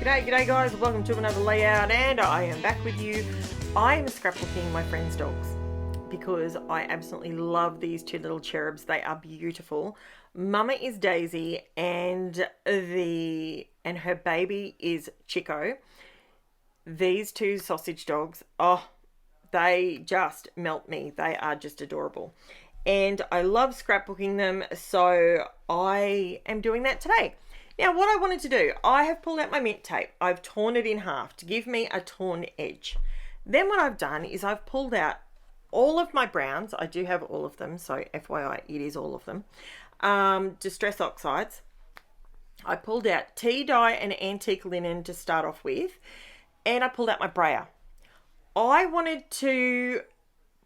G'day guys, welcome to another layout, and I am back with you. I am scrapbooking my friend's dogs because I absolutely love these two little cherubs. They are beautiful. Mama is Daisy and her baby is Chico. These two sausage dogs, oh, they just melt me. They are just adorable. And I love scrapbooking them, so I am doing that today. Now, what I wanted to do, I have pulled out my mint tape. I've torn it in half to give me a torn edge. Then what I've done is I've pulled out all of my browns. I do have all of them, so FYI, it is all of them. Distress oxides. I pulled out tea dye and antique linen to start off with, and I pulled out my brayer. I wanted to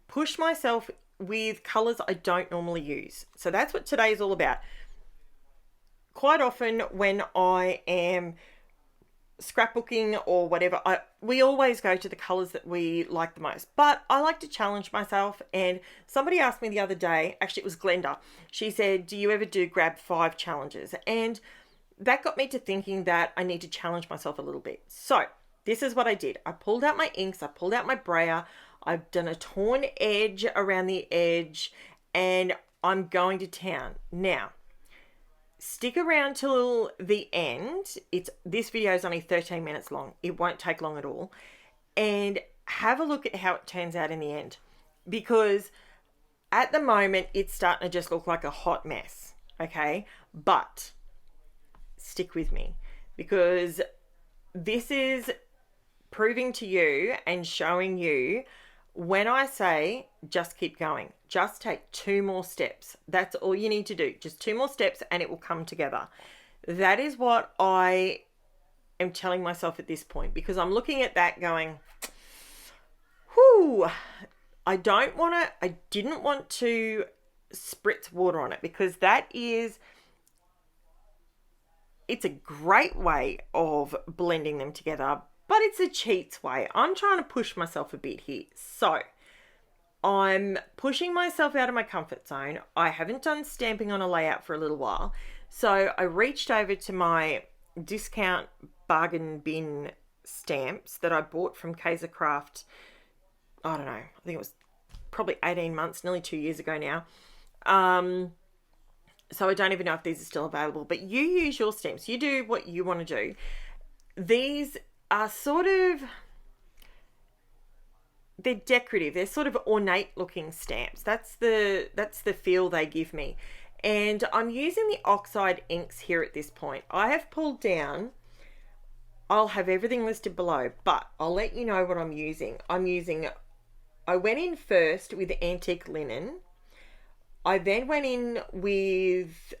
push myself with colours I don't normally use. So that's what today is all about. Quite often when I am scrapbooking or whatever, we always go to the colours that we like the most. But I like to challenge myself, and somebody asked me the other day, actually it was Glenda, she said, do you ever do grab 5 challenges? And that got me to thinking that I need to challenge myself a little bit. So this is what I did. I pulled out my inks, I pulled out my brayer, I've done a torn edge around the edge, and I'm going to town. Now, stick around till the end. This video is only 13 minutes long. It won't take long at all. And have a look at how it turns out in the end. Because at the moment, it's starting to just look like a hot mess. Okay? But stick with me. Because this is proving to you and showing you when I say just keep going, just take 2 more steps. That's all you need to do. Just 2 more steps and it will come together. That is what I am telling myself at this point, because I'm looking at that going, whew, I didn't want to spritz water on it, because it's a great way of blending them together, but it's a cheats way. I'm trying to push myself a bit here. So I'm pushing myself out of my comfort zone. I haven't done stamping on a layout for a little while. So I reached over to my discount bargain bin stamps that I bought from KAISERCRAFT. I don't know. I think it was probably 18 months, nearly 2 years ago now. So I don't even know if these are still available, but you use your stamps. You do what you want to do. These are they're decorative. They're sort of ornate looking stamps. That's the feel they give me. And I'm using the OXIDE inks here at this point. I have pulled down, I'll have everything listed below, but I'll let you know what I'm using. I went in first with antique linen. I then went in with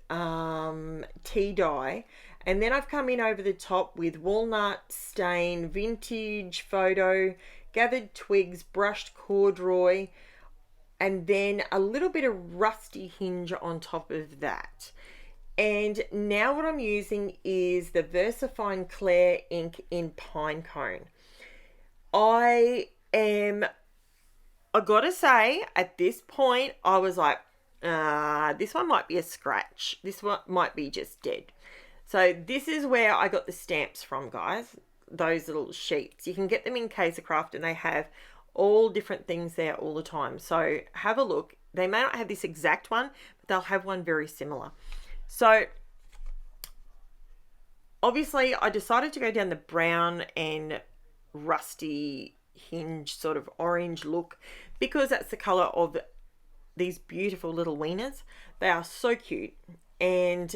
tea dye, and then I've come in over the top with walnut, stain, vintage photo, gathered twigs, brushed corduroy, and then a little bit of rusty hinge on top of that. And now what I'm using is the VERSAFINE CLAIR ink in Pinecone. I gotta say, at this point, I was like, this one might be a scratch. This one might be just dead. So this is where I got the stamps from, guys. Those little sheets. You can get them in KAISERCRAFT, and they have all different things there all the time. So have a look. They may not have this exact one, but they'll have one very similar. So obviously I decided to go down the brown and rusty hinge sort of orange look, because that's the color of these beautiful little wieners. They are so cute. And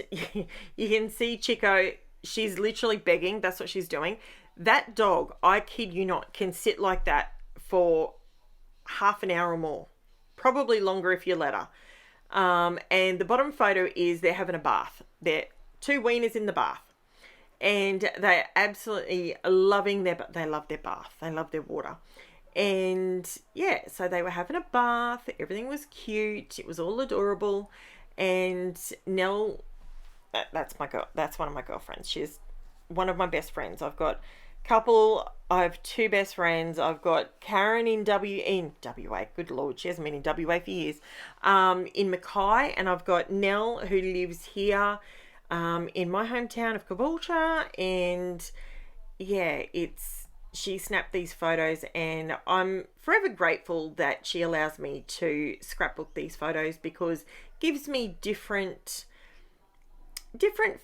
you can see Chico, she's literally begging. That's what she's doing. That dog, I kid you not, can sit like that for half an hour or more. Probably longer if you let her. And the bottom photo is they're having a bath. They're 2 wieners in the bath. And they're absolutely loving they love their bath. They love their water. And yeah, so they were having a bath. Everything was cute. It was all adorable. And Nell, that's my girl. That's one of my girlfriends. She's one of my best friends. I have 2 best friends. I've got Karen in WA. Good Lord, she hasn't been in WA for years. In Mackay, and I've got Nell who lives here in my hometown of Caboolture, and yeah, she snapped these photos, and I'm forever grateful that she allows me to scrapbook these photos, because it gives me different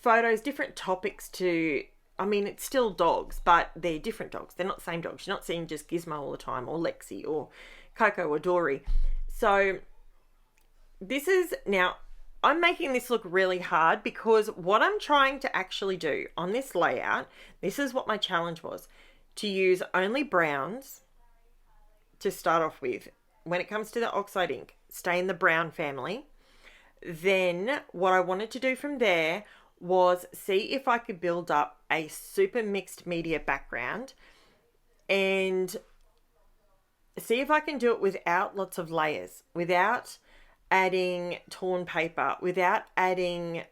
photos, different topics to. I mean, it's still dogs, but they're different dogs. They're not the same dogs. You're not seeing just Gizmo all the time, or Lexi, or Coco, or Dory. So this is now, I'm making this look really hard, because what I'm trying to actually do on this layout, this is what my challenge was, to use only browns to start off with. When it comes to the oxide ink, stay in the brown family. Then what I wanted to do from there was see if I could build up a super mixed media background, and see if I can do it without lots of layers, without adding torn paper, without adding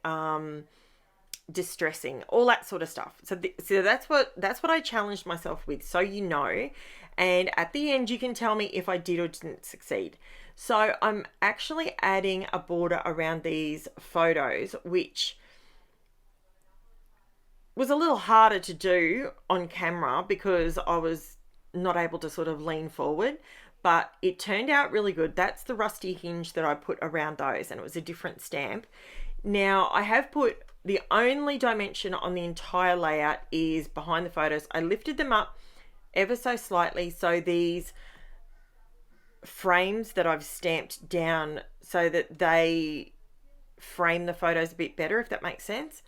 distressing, all that sort of stuff. So that's what I challenged myself with, so you know. And at the end, you can tell me if I did or didn't succeed. So I'm actually adding a border around these photos, which was a little harder to do on camera because I was not able to sort of lean forward, but it turned out really good. That's the rusty hinge that I put around those, and it was a different stamp. Now I have put, the only dimension on the entire layout is behind the photos. I lifted them up ever so slightly, so these frames that I've stamped down so that they frame the photos a bit better, if that makes sense.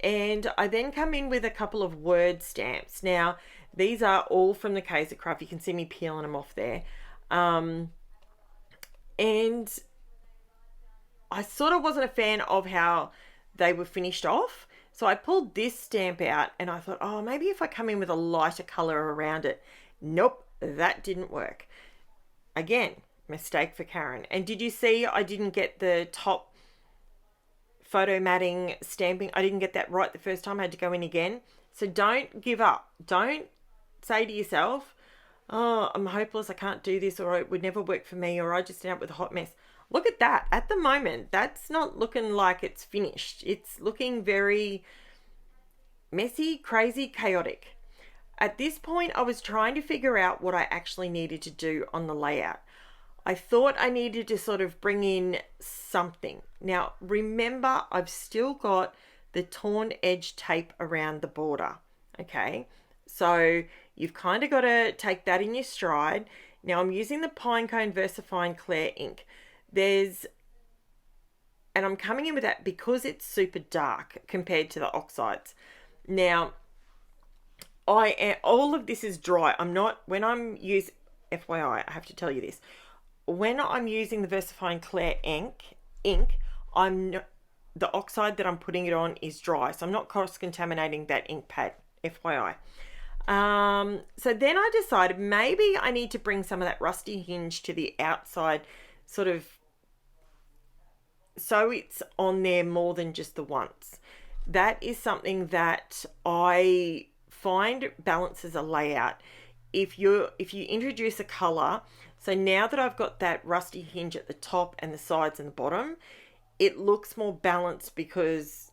And I then come in with a couple of word stamps. Now these are all from the KAISERCRAFT. You can see me peeling them off there. And I sort of wasn't a fan of how they were finished off. So I pulled this stamp out, and I thought, oh, maybe if I come in with a lighter color around it. Nope, that didn't work. Again, mistake for Karen. And did you see I didn't get the top photo matting stamping? I didn't get that right the first time. I had to go in again. So don't give up. Don't say to yourself, oh, I'm hopeless, I can't do this, or it would never work for me, or I just end up with a hot mess. Look at that. At the moment, that's not looking like it's finished. It's looking very messy, crazy, chaotic. At this point, I was trying to figure out what I actually needed to do on the layout. I thought I needed to sort of bring in something. Now, remember, I've still got the torn edge tape around the border, okay? So you've kind of got to take that in your stride. Now, I'm using the PINECONE VERSAFINE CLAIR ink. And I'm coming in with that because it's super dark compared to the oxides. Now, all of this is dry. When I'm using, FYI, I have to tell you this. When I'm using the VERSAFINE CLAIR ink, the oxide that I'm putting it on is dry, so I'm not cross-contaminating that ink pad, FYI. So then I decided maybe I need to bring some of that rusty hinge to the outside, sort of, so it's on there more than just the once. That is something that I find balances a layout. If you introduce a color, so now that I've got that rusty hinge at the top and the sides and the bottom, it looks more balanced, because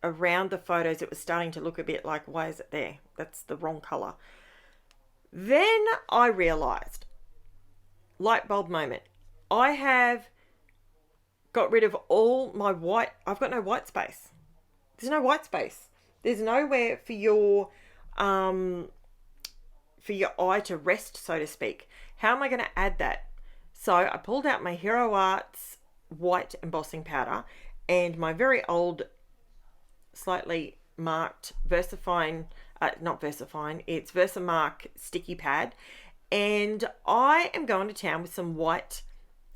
around the photos it was starting to look a bit like, why is it there? That's the wrong color. Then I realized, light bulb moment, I have got rid of all my white. I've got no white space. There's no white space. There's nowhere for your eye to rest, so to speak. How am I going to add that? So I pulled out my Hero Arts white embossing powder and my very old, slightly marked VERSAFINE, not VERSAFINE, it's VERSAMARK sticky pad. And I am going to town with some white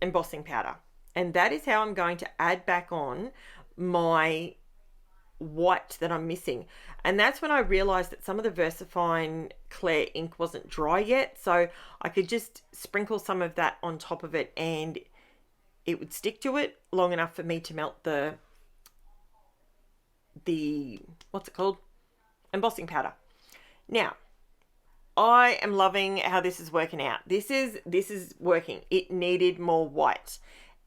embossing powder. And that is how I'm going to add back on my white that I'm missing. And that's when I realized that some of the VERSAFINE CLAIR ink wasn't dry yet, so I could just sprinkle some of that on top of it and it would stick to it long enough for me to melt the what's it called, embossing powder. Now I am loving how this is working out. This is working. It needed more white,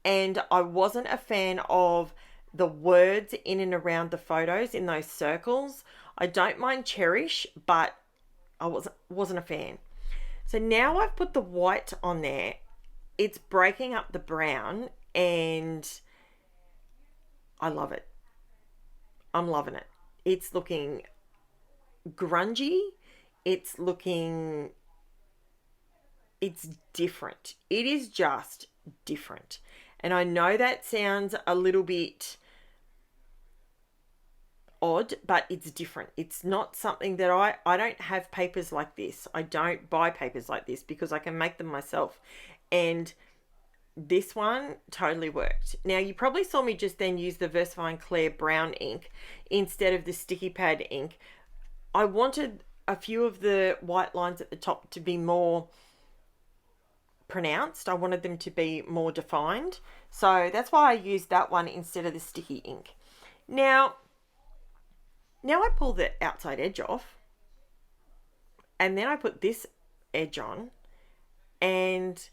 and I wasn't a fan of the words in and around the photos in those circles. I don't mind cherish, but I wasn't a fan. So now I've put the white on there. It's breaking up the brown and I love it. I'm loving it. It's looking grungy. It's different. It is just different. And I know that sounds a little bit odd, but it's different. It's not something that I don't have papers like this. I don't buy papers like this because I can make them myself. And this one totally worked. Now you probably saw me just then use the VERSAFINE Clair brown ink instead of the sticky pad ink. I wanted a few of the white lines at the top to be more pronounced. I wanted them to be more defined. So that's why I used that one instead of the sticky ink. Now I pull the outside edge off and then I put this edge on and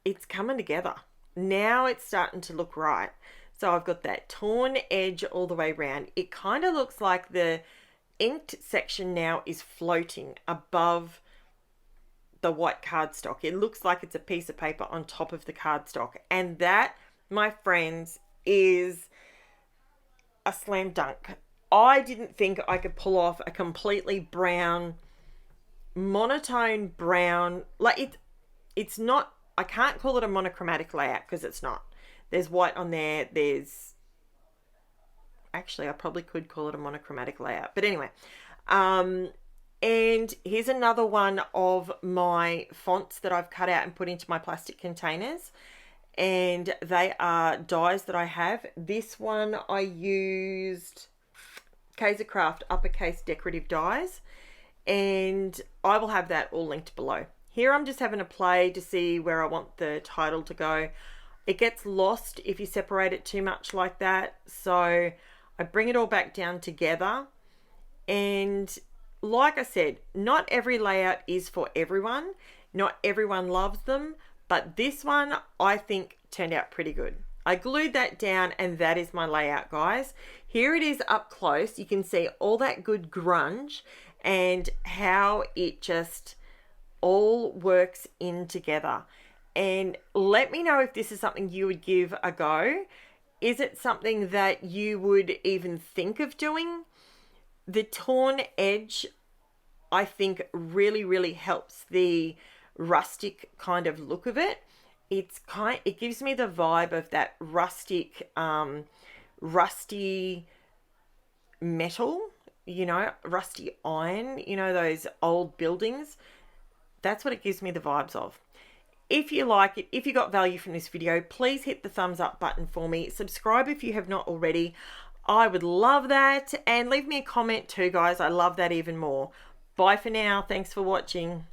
it's coming together. Now it's starting to look right. So I've got that torn edge all the way around. It kind of looks like the inked section now is floating above the white cardstock. It looks like it's a piece of paper on top of the cardstock. And that, my friends, is a slam dunk. I didn't think I could pull off a completely brown, monotone brown, like it's not, I can't call it a monochromatic layout because it's not. There's white on there. Actually, I probably could call it a monochromatic layout. But anyway, and here's another one of my fonts that I've cut out and put into my plastic containers. And they are dies that I have. This one I used KAISERCRAFT uppercase decorative dies. And I will have that all linked below. Here I'm just having a play to see where I want the title to go. It gets lost if you separate it too much like that. So I bring it all back down together. And like I said, not every layout is for everyone. Not everyone loves them. But this one I think turned out pretty good. I glued that down and that is my layout, guys. Here it is up close. You can see all that good grunge and how it just all works in together. And let me know if this is something you would give a go. Is it something that you would even think of doing? The torn edge, I think, really helps the rustic kind of look of it. It gives me the vibe of that rustic, rusty metal, rusty iron, those old buildings. That's what it gives me the vibes of. If you like it, if you got value from this video, please hit the thumbs up button for me. Subscribe if you have not already. I would love that. And leave me a comment too, guys. I love that even more. Bye for now. Thanks for watching.